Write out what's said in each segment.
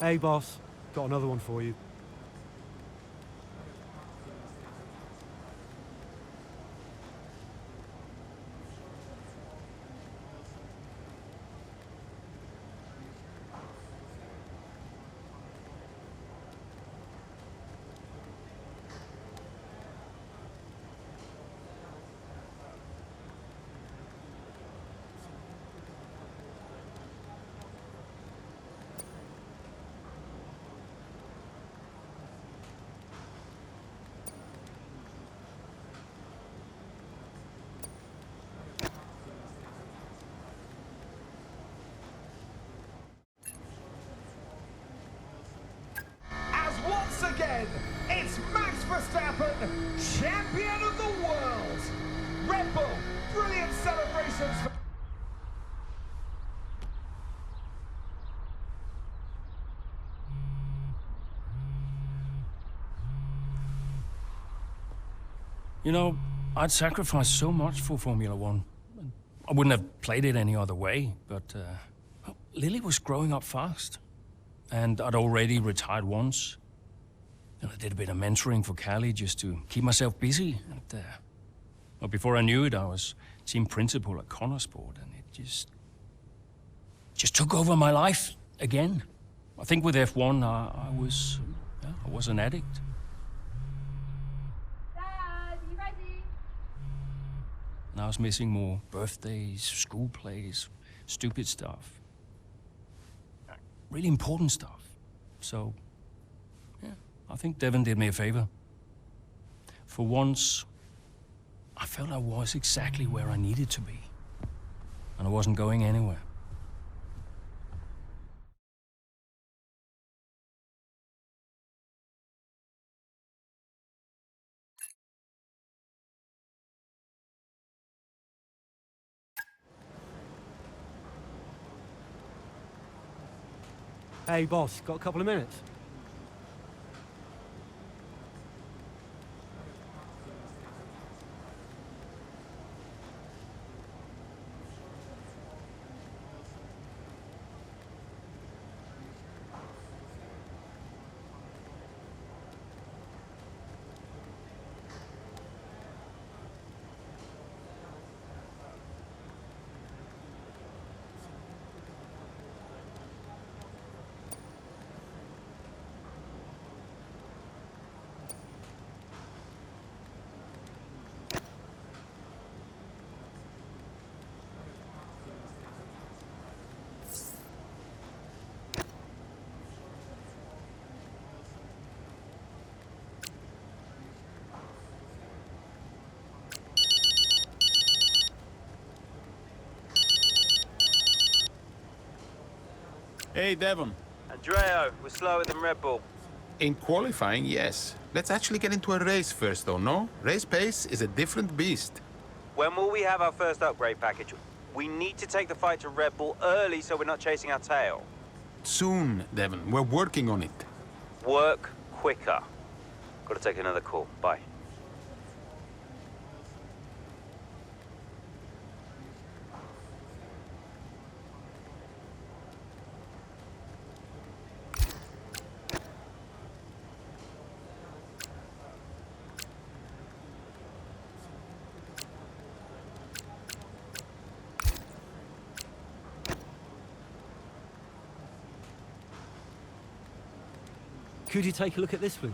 Hey, boss. Got another one for you. As once again, it's Max Verstappen, champion of the world. Red Bull, brilliant celebrations for... You know, I'd sacrificed so much for Formula One. I wouldn't have played it any other way, but well, Lily was growing up fast. And I'd already retired once. And I did a bit of mentoring for Callie just to keep myself busy. And well, before I knew it, I was team principal at Connorsport, and it just took over my life again. I think with F1, I was an addict. And I was missing more birthdays, school plays, stupid stuff. Really important stuff. So, yeah, I think Devon did me a favor. For once, I felt I was exactly where I needed to be. And I wasn't going anywhere. Hey, boss. Got a couple of minutes? Hey, Devon. Andreo, we're slower than Red Bull. In qualifying, yes. Let's actually get into a race first, though, no? Race pace is a different beast. When will we have our first upgrade package? We need to take the fight to Red Bull early so we're not chasing our tail. Soon, Devon. We're working on it. Work quicker. Gotta take another call. Bye. Could you take a look at this, please?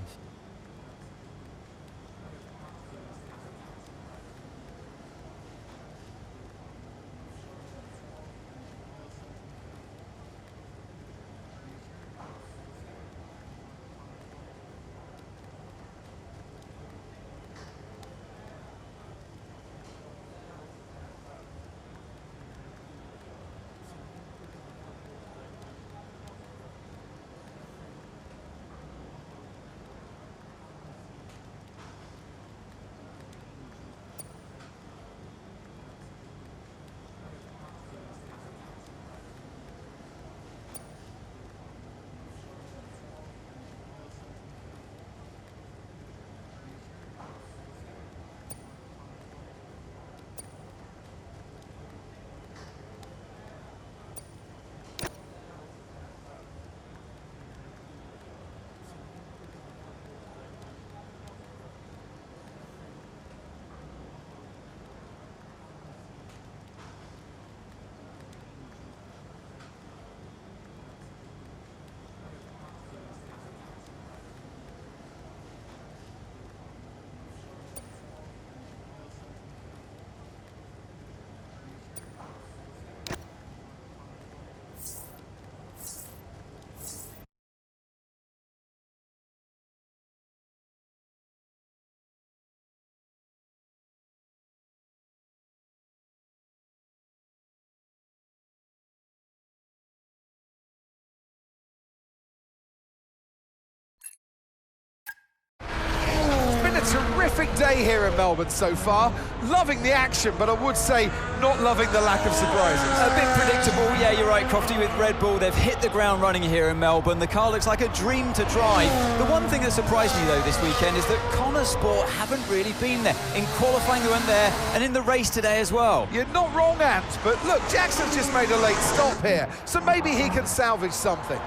terrific day here in Melbourne so far. Loving the action, but I would say not loving the lack of surprises. A bit predictable, yeah, you're right, Crofty, with Red Bull. They've hit the ground running here in Melbourne. The car looks like a dream to drive. The one thing that surprised me, though, this weekend is that Connor Sport haven't really been there. In qualifying, they weren't there, and in the race today as well. You're not wrong, Ant, but look, Jackson's just made a late stop here, so maybe he can salvage something.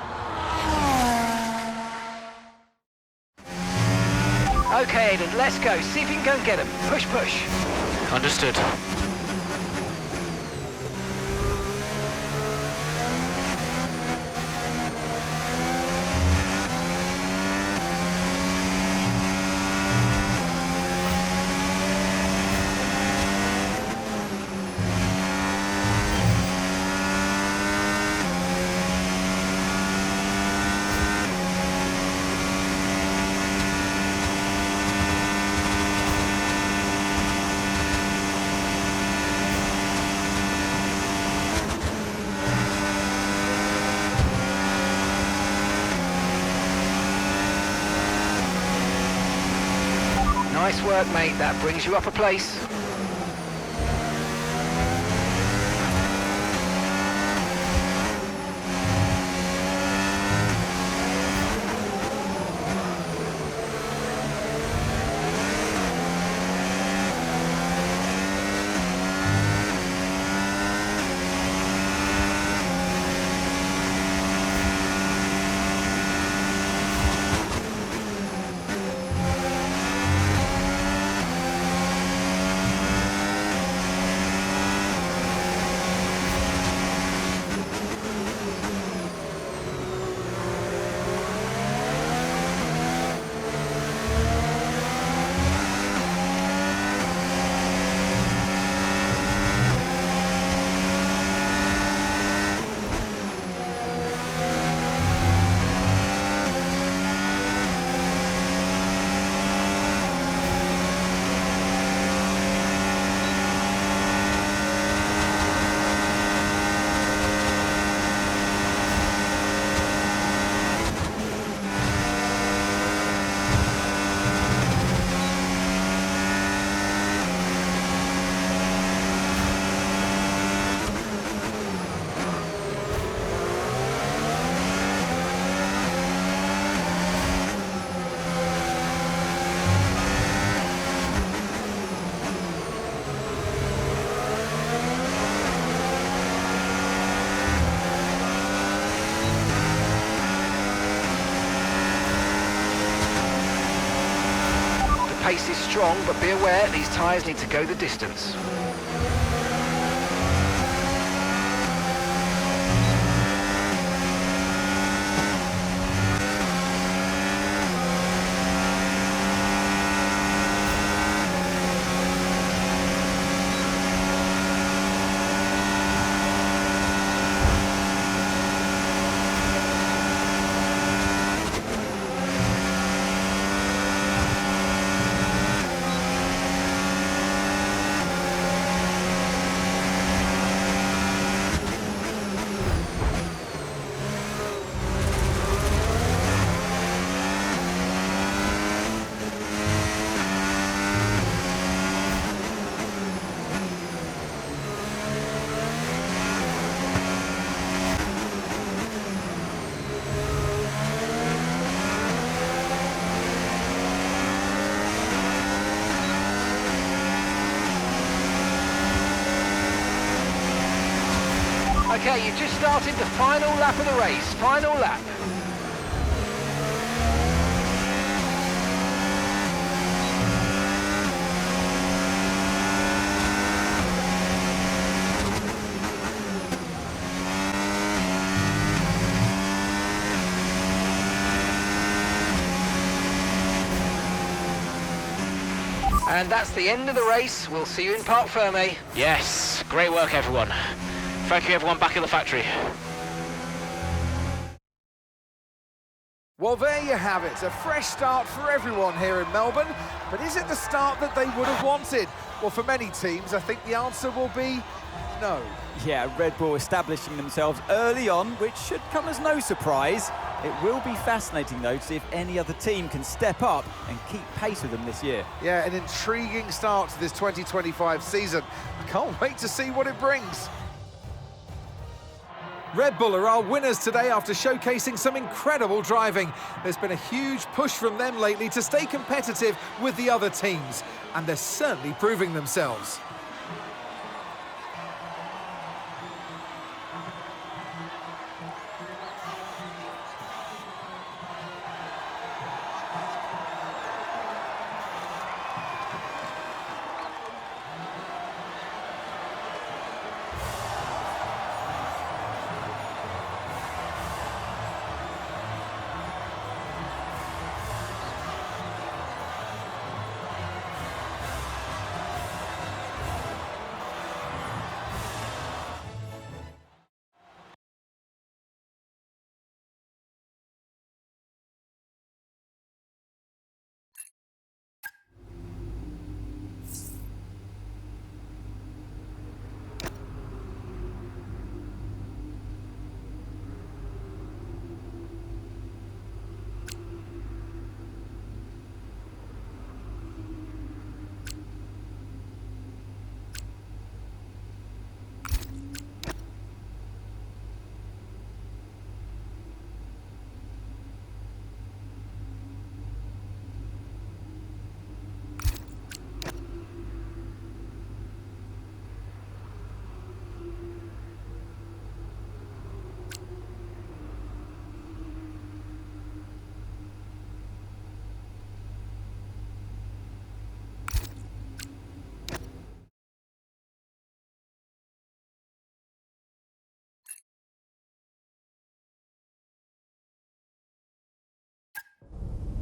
Okay, Aiden, let's go. See if you can go and get him. Push, push. Understood. Nice work, mate. That brings you up a place. Pace is strong, but be aware these tyres need to go the distance. Okay, you've just started the final lap of the race. Final lap. And that's the end of the race. We'll see you in Parc Fermé. Yes, great work everyone. Thank you everyone back at the factory. Well, there you have it, a fresh start for everyone here in Melbourne, but is it the start that they would have wanted? Well, for many teams, I think the answer will be no. Yeah, Red Bull establishing themselves early on, which should come as no surprise. It will be fascinating, though, to see if any other team can step up and keep pace with them this year. Yeah, an intriguing start to this 2025 season. I can't wait to see what it brings. Red Bull are our winners today after showcasing some incredible driving. There's been a huge push from them lately to stay competitive with the other teams, and they're certainly proving themselves.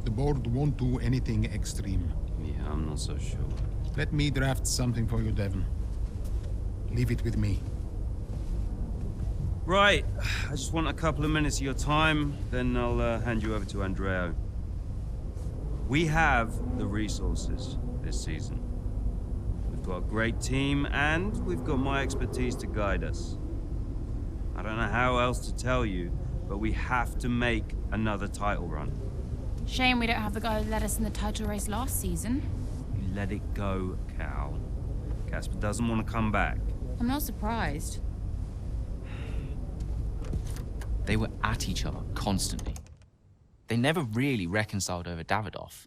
The board won't do anything extreme. Yeah, I'm not so sure. Let me draft something for you, Devon. Leave it with me. Right, I just want a couple of minutes of your time, then I'll hand you over to Andrea. We have the resources this season. We've got a great team, and we've got my expertise to guide us. I don't know how else to tell you, but we have to make another title run. Shame we don't have the guy who led us in the title race last season. You let it go, Cal. Casper doesn't want to come back. I'm not surprised. They were at each other constantly. They never really reconciled over Davidoff.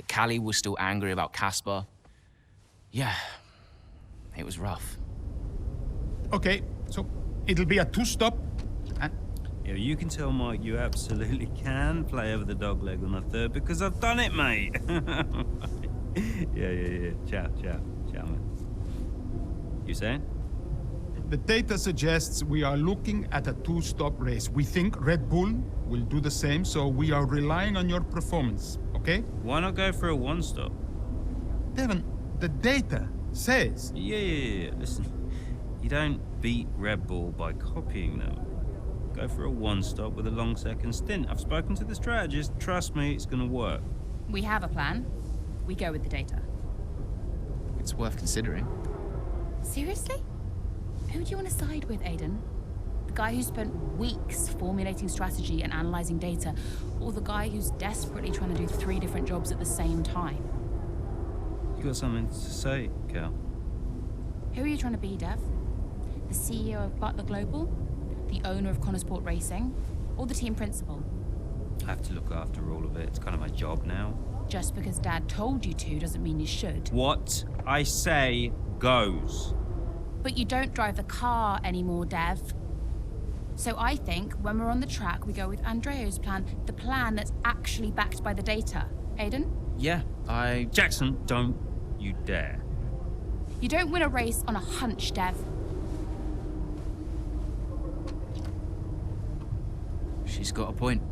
Callie was still angry about Casper. Yeah, it was rough. Okay, so it'll be a two-stop. Yeah, you can tell Mike you absolutely can play over the dog leg on a third because I've done it, mate. Yeah. Ciao, man. You saying? The data suggests we are looking at a two-stop race. We think Red Bull will do the same, so we are relying on your performance, okay? Why not go for a one-stop? Devon, the data says... Yeah. Listen, you don't beat Red Bull by copying them. Go for a one-stop with a long second stint. I've spoken to the strategist. Trust me, it's gonna work. We have a plan. We go with the data. It's worth considering. Seriously? Who do you want to side with, Aiden? The guy who spent weeks formulating strategy and analyzing data, or the guy who's desperately trying to do 3 different jobs at the same time? You got something to say, Cal? Who are you trying to be, Dev? The CEO of Butler Global? The owner of Connorsport Racing? Or the team principal? I have to look after all of it. It's kind of my job now. Just because Dad told you to doesn't mean you should. What I say goes. But you don't drive the car anymore, Dev. So I think when we're on the track, we go with Andrea's plan, the plan that's actually backed by the data. Aiden? Yeah, Jackson, don't you dare. You don't win a race on a hunch, Dev. She's got a point.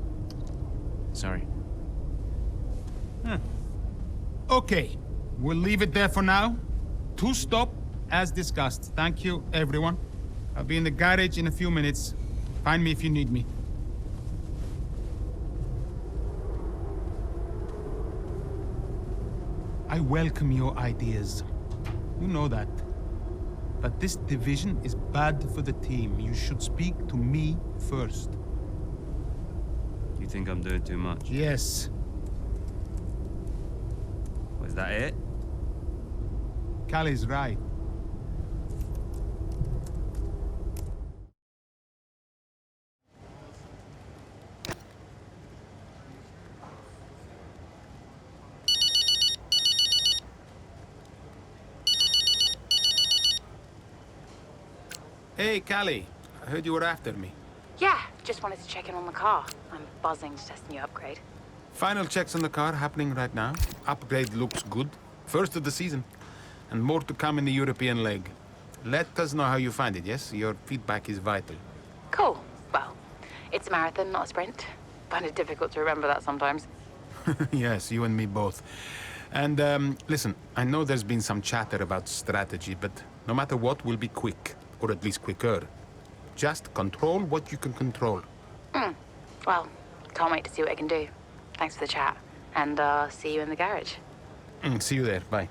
Sorry. Okay, we'll leave it there for now. Two-stop, as discussed. Thank you, everyone. I'll be in the garage in a few minutes. Find me if you need me. I welcome your ideas. You know that. But this division is bad for the team. You should speak to me first. You think I'm doing too much? Yes. Was that it? Callie's right. Hey, Callie. I heard you were after me. Yeah, just wanted to check in on the car. I'm buzzing to test the new upgrade. Final checks on the car happening right now. Upgrade looks good. First of the season. And more to come in the European leg. Let us know how you find it, yes? Your feedback is vital. Cool. Well, it's a marathon, not a sprint. Find it difficult to remember that sometimes. Yes, you and me both. And, listen, I know there's been some chatter about strategy, but no matter what, we'll be quick. Or at least quicker. Just control what you can control. Well, can't wait to see what I can do. Thanks for the chat. And, see you in the garage. See you there. Bye.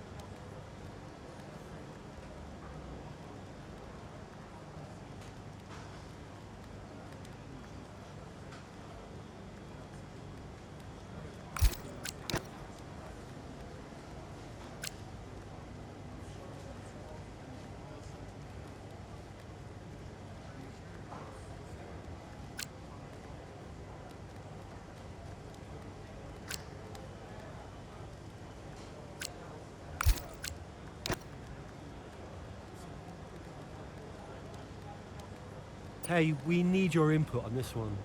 Hey, we need your input on this one.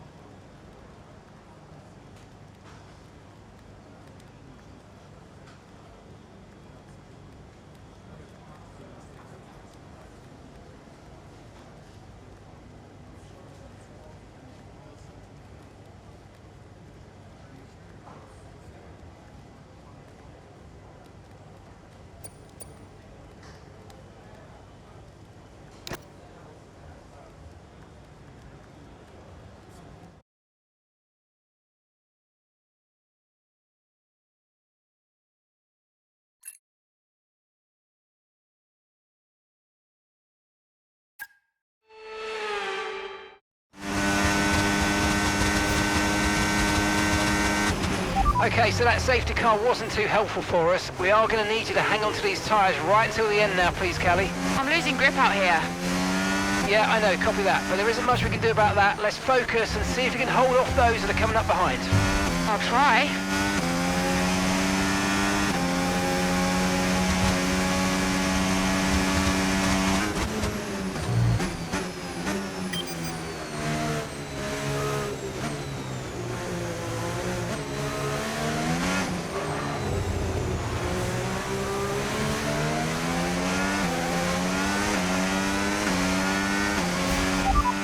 Okay, so that safety car wasn't too helpful for us. We are going to need you to hang on to these tyres right till the end now, please, Callie. I'm losing grip out here. Yeah, I know, copy that. But there isn't much we can do about that. Let's focus and see if we can hold off those that are coming up behind. I'll try.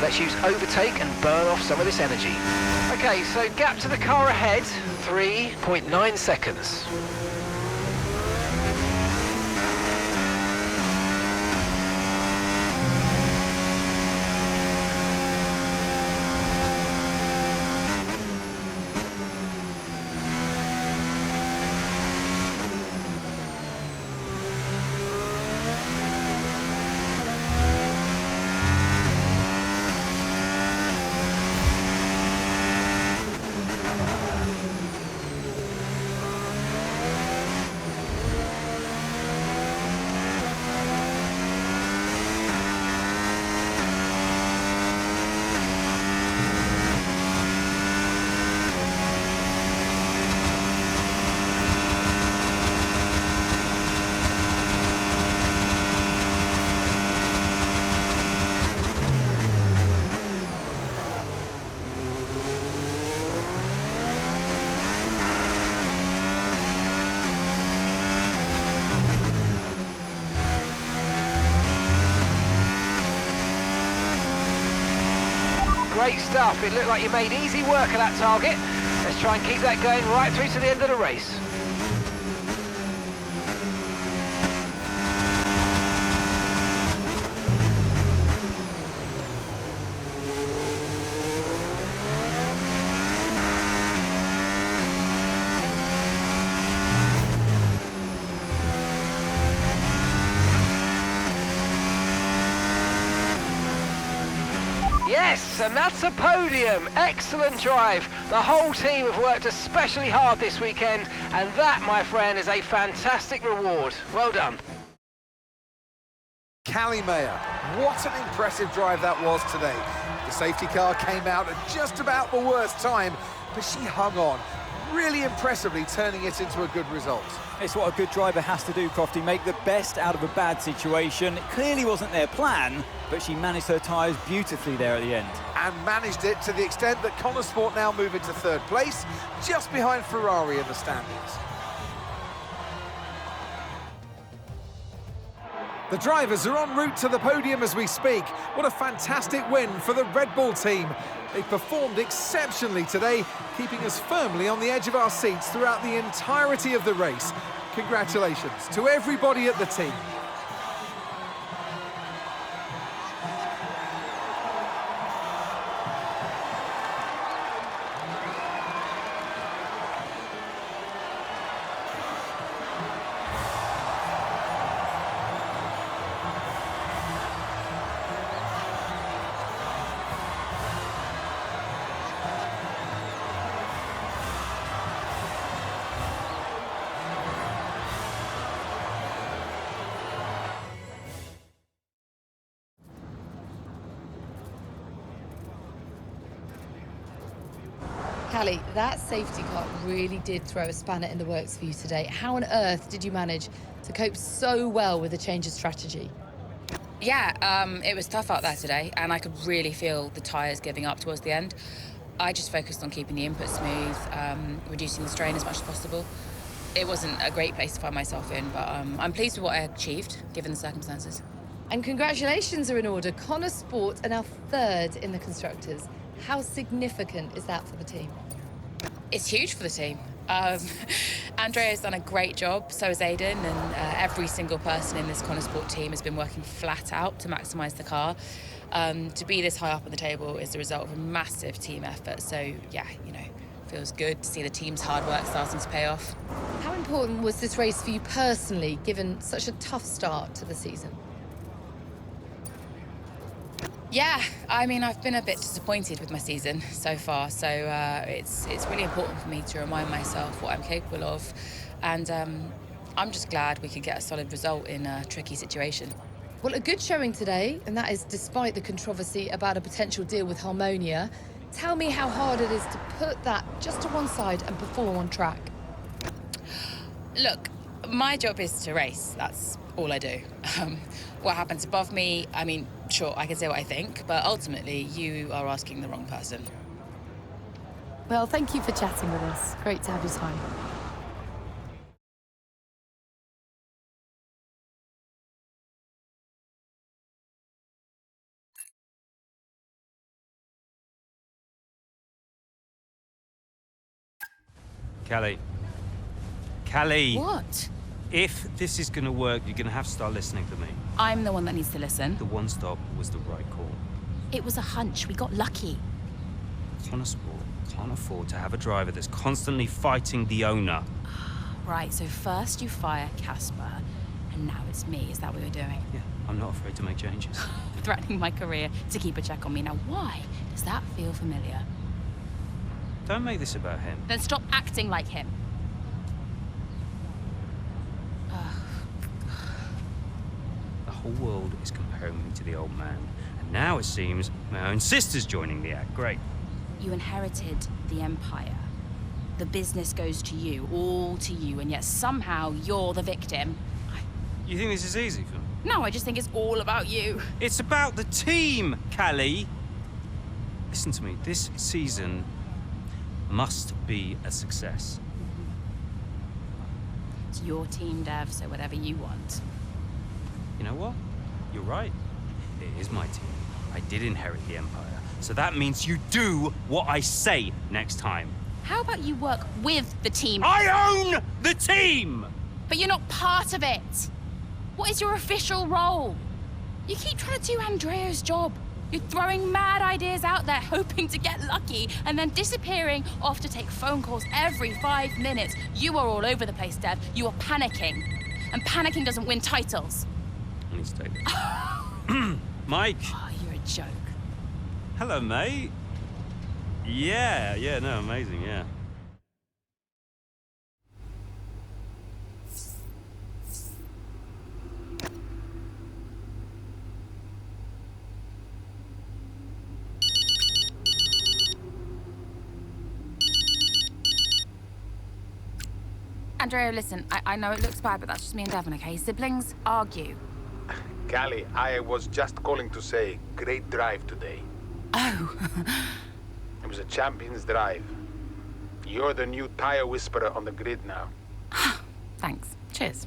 Let's use overtake and burn off some of this energy. Okay, so gap to the car ahead, 3.9 seconds. Great stuff. It looked like you made easy work of that target. Let's try and keep that going right through to the end of the race. Yes, and that's a podium. Excellent drive. The whole team have worked especially hard this weekend, and that, my friend, is a fantastic reward. Well done. Callie Mayer, what an impressive drive that was today. The safety car came out at just about the worst time, but she hung on, really impressively turning it into a good result. It's what a good driver has to do, Crofty, make the best out of a bad situation. It clearly wasn't their plan, but she managed her tyres beautifully there at the end. And managed it to the extent that Connor Sport now move into third place, just behind Ferrari in the standings. The drivers are en route to the podium as we speak. What a fantastic win for the Red Bull team. They performed exceptionally today, keeping us firmly on the edge of our seats throughout the entirety of the race. Congratulations to everybody at the team. Callie, that safety car really did throw a spanner in the works for you today. How on earth did you manage to cope so well with the change of strategy? Yeah, it was tough out there today, and I could really feel the tyres giving up towards the end. I just focused on keeping the input smooth, reducing the strain as much as possible. It wasn't a great place to find myself in, but I'm pleased with what I achieved, given the circumstances. And congratulations are in order. Connor Sport are now third in the Constructors. How significant is that for the team? It's huge for the team. Andrea's done a great job, so has Aiden, and every single person in this Connor Sport team has been working flat out to maximise the car. To be this high up on the table is the result of a massive team effort, so yeah, you know, feels good to see the team's hard work starting to pay off. How important was this race for you personally, given such a tough start to the season? Yeah, I mean, I've been a bit disappointed with my season so far, so it's really important for me to remind myself what I'm capable of, and I'm just glad we could get a solid result in a tricky situation. Well, a good showing today, and that is despite the controversy about a potential deal with Harmonia. Tell me how hard it is to put that just to one side and perform on track. Look, my job is to race. That's all I do. What happens above me, I mean, sure, I can say what I think, but ultimately you are asking the wrong person. Well, thank you for chatting with us. Great to have your time. Callie. What? If this is going to work, you're going to have to start listening to me. I'm the one that needs to listen. The one stop was the right call. It was a hunch. We got lucky. Connor Sport can't afford to have a driver that's constantly fighting the owner. Right, so first you fire Casper, and now it's me. Is that what you're doing? Yeah, I'm not afraid to make changes. Threatening my career to keep a check on me. Now, why does that feel familiar? Don't make this about him. Then stop acting like him. The whole world is comparing me to the old man. And now it seems my own sister's joining the act. Great. You inherited the Empire. The business goes to you, all to you, and yet somehow you're the victim. You think this is easy for me? No, I just think it's all about you. It's about the team, Callie. Listen to me, this season must be a success. It's your team, Dev, so whatever you want. You know what? You're right. It is my team. I did inherit the Empire. So that means you do what I say next time. How about you work with the team? I own the team! But you're not part of it. What is your official role? You keep trying to do Andrea's job. You're throwing mad ideas out there, hoping to get lucky, and then disappearing off to take phone calls every 5 minutes. You are all over the place, Dev. You are panicking. And panicking doesn't win titles. I need to take this. Mike! Oh, you're a joke. Hello, mate. Yeah, no, amazing, yeah. Andrea, listen, I know it looks bad, but that's just me and Devon, okay? Siblings argue. Callie, I was just calling to say, great drive today. Oh. It was a champion's drive. You're the new tire whisperer on the grid now. Thanks. Cheers.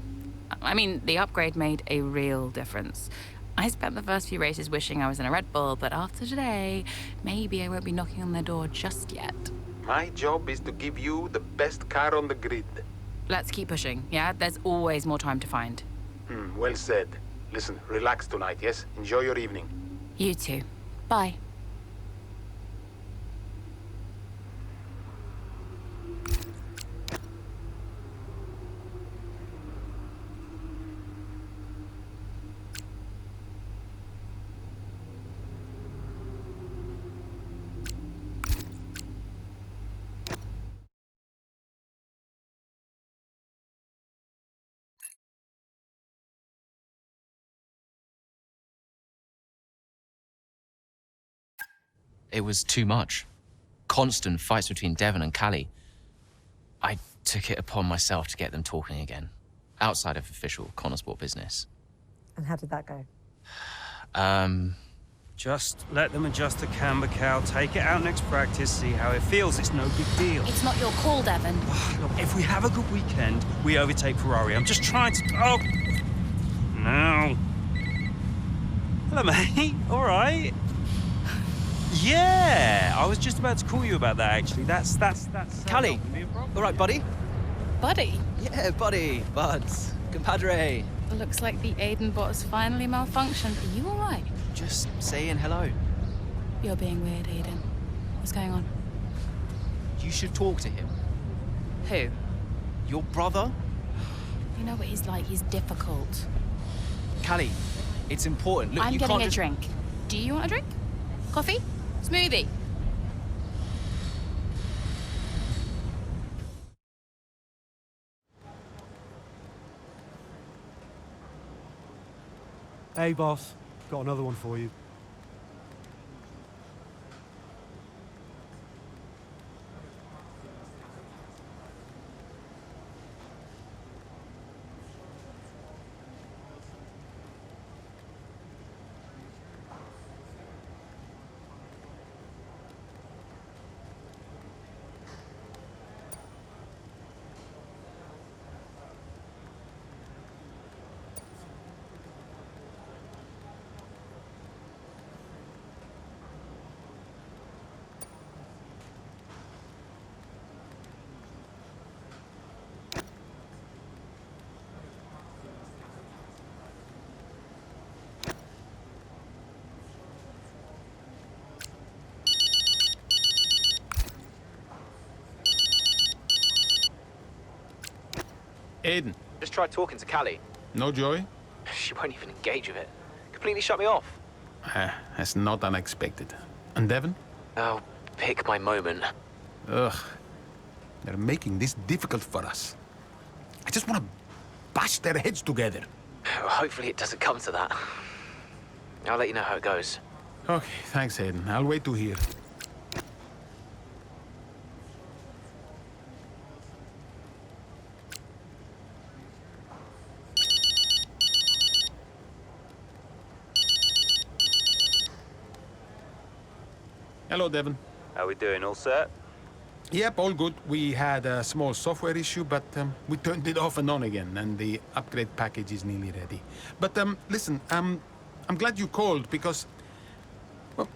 I mean, the upgrade made a real difference. I spent the first few races wishing I was in a Red Bull, but after today, maybe I won't be knocking on their door just yet. My job is to give you the best car on the grid. Let's keep pushing, yeah? There's always more time to find. Well said. Listen, relax tonight, yes? Enjoy your evening. You too. Bye. It was too much. Constant fights between Devon and Callie. I took it upon myself to get them talking again, outside of official Connor Sport business. And how did that go? Just let them adjust the camber cowl, take it out next practice, see how it feels. It's no big deal. It's not your call, Devon. Look, if we have a good weekend, we overtake Ferrari. I'm just trying to... Oh! No. Hello, mate. All right. Yeah, I was just about to call you about that, actually. That's Callie, all right, buddy? Buddy? Yeah, buddy, buds, compadre. Looks like the Aiden bot has finally malfunctioned. Are you all right? Just saying hello. You're being weird, Aiden. What's going on? You should talk to him. Who? Your brother? You know what he's like. He's difficult. Callie, it's important. Look, I'm you getting can't a just... drink. Do you want a drink? Coffee? Smoothie? Hey, boss. Got another one for you. Aiden. Just tried talking to Callie. No joy? She won't even engage with it. Completely shut me off. That's not unexpected. And Devon? Oh, pick my moment. Ugh. They're making this difficult for us. I just want to bash their heads together. Well, hopefully it doesn't come to that. I'll let you know how it goes. Okay, thanks, Aiden. I'll wait to hear. Hello, Devon. How we doing? All set? Yep, all good. We had a small software issue, but we turned it off and on again, and the upgrade package is nearly ready. But listen, I'm glad you called because, well,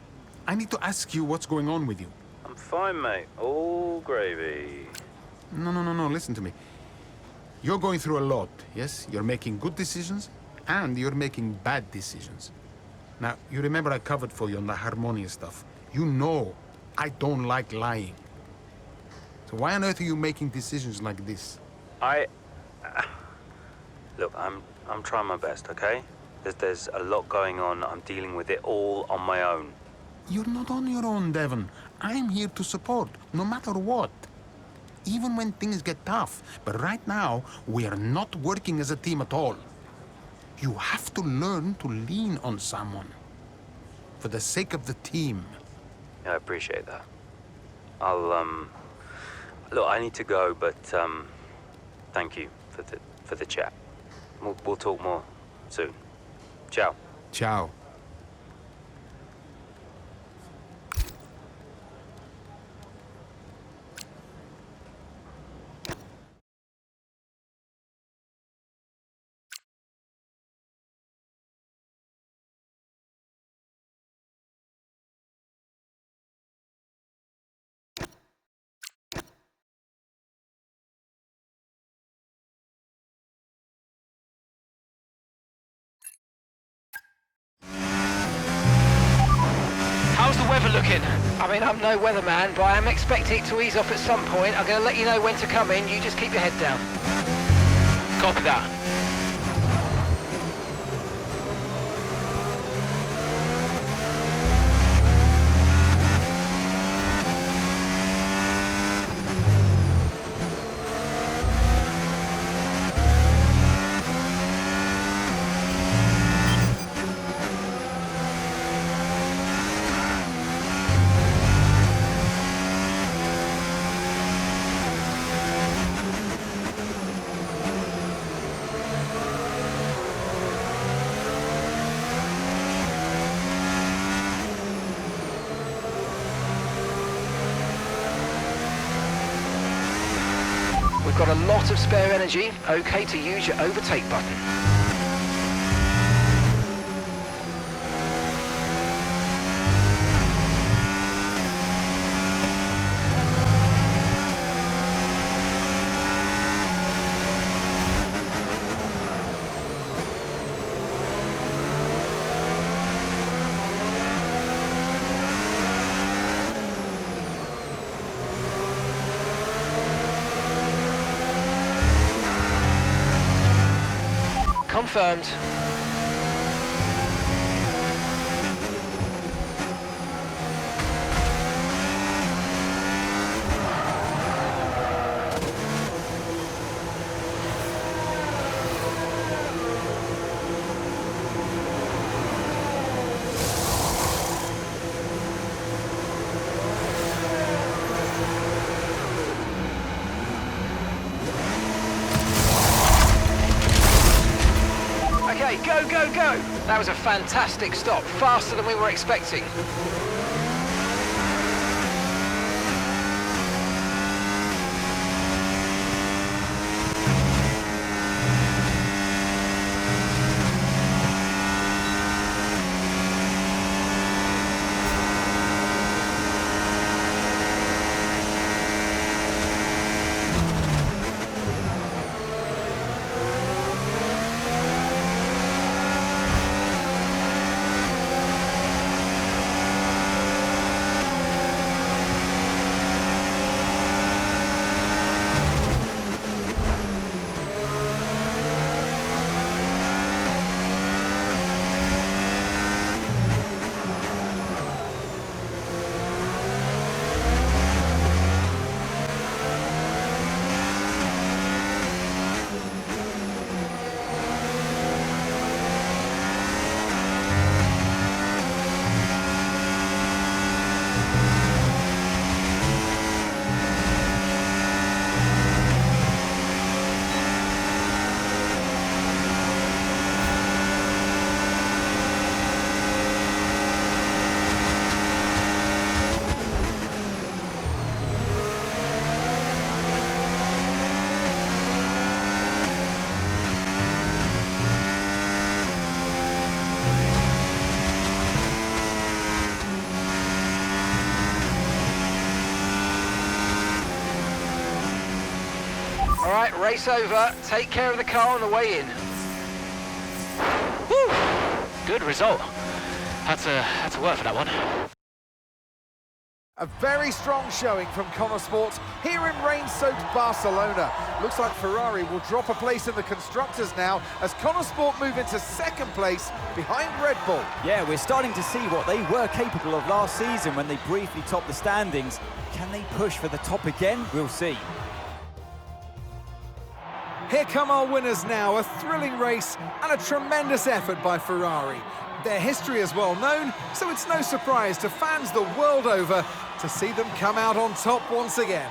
I need to ask you what's going on with you. I'm fine, mate. All gravy. No, listen to me. You're going through a lot, yes? You're making good decisions, and you're making bad decisions. Now, you remember I covered for you on the Harmonia stuff. You know I don't like lying. So why on earth are you making decisions like this? Look, I'm trying my best, okay? There's a lot going on. I'm dealing with it all on my own. You're not on your own, Devon. I'm here to support, no matter what. Even when things get tough. But right now, we are not working as a team at all. You have to learn to lean on someone. For the sake of the team. Yeah, I appreciate that. I'll, look, I need to go, but, thank you for the chat. We'll talk more soon. Ciao. Ciao. How's the weather looking? I mean, I'm no weatherman, but I am expecting it to ease off at some point. I'm going to let you know when to come in. You just keep your head down. Copy that. We've got a lot of spare energy. Okay to use your overtake button. Confirmed. Go, go, go! That was a fantastic stop, faster than we were expecting. All right, race over. Take care of the car on the way in. Woo! Good result. Had to work for that one. A very strong showing from Connor Sport here in rain-soaked Barcelona. Looks like Ferrari will drop a place in the Constructors now as Connor Sport move into second place behind Red Bull. Yeah, we're starting to see what they were capable of last season when they briefly topped the standings. Can they push for the top again? We'll see. Here come our winners now, a thrilling race and a tremendous effort by Ferrari. Their history is well known, so it's no surprise to fans the world over to see them come out on top once again.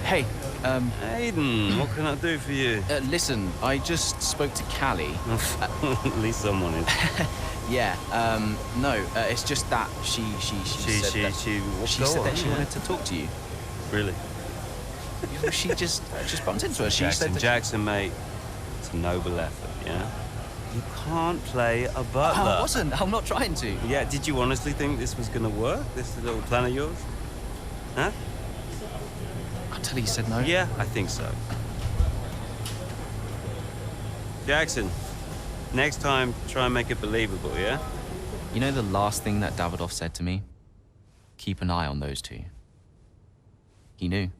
Hey, Aiden, what can I do for you? Listen, I just spoke to Callie. At least someone is. Yeah, no, it's just that she said that she wanted to talk to you. Really? She just bumped into her. She Jackson, said that Jackson, mate, it's a noble effort, yeah? You can't play a butler. I wasn't. I'm not trying to. Yeah, did you honestly think this was gonna work? This little plan of yours? Huh? Until he said no. Yeah, I think so. Jackson, next time, try and make it believable, yeah? You know the last thing that Davidoff said to me? Keep an eye on those two. He knew.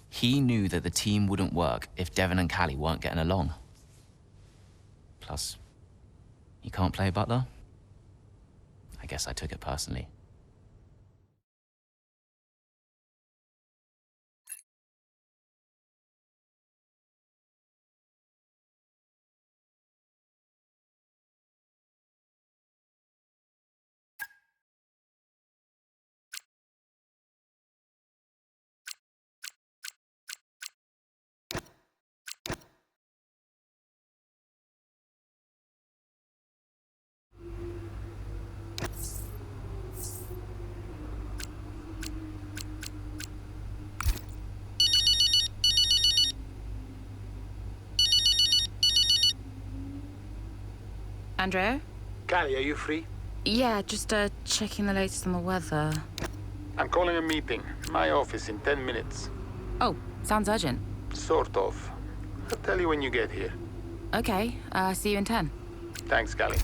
He knew that the team wouldn't work if Devon and Callie weren't getting along. Plus, you can't play butler? I guess I took it personally. Andrea? Callie, are you free? Yeah, just checking the latest on the weather. I'm calling a meeting. My office in 10 minutes. Oh, sounds urgent. Sort of. I'll tell you when you get here. Okay, see you in 10. Thanks, Callie.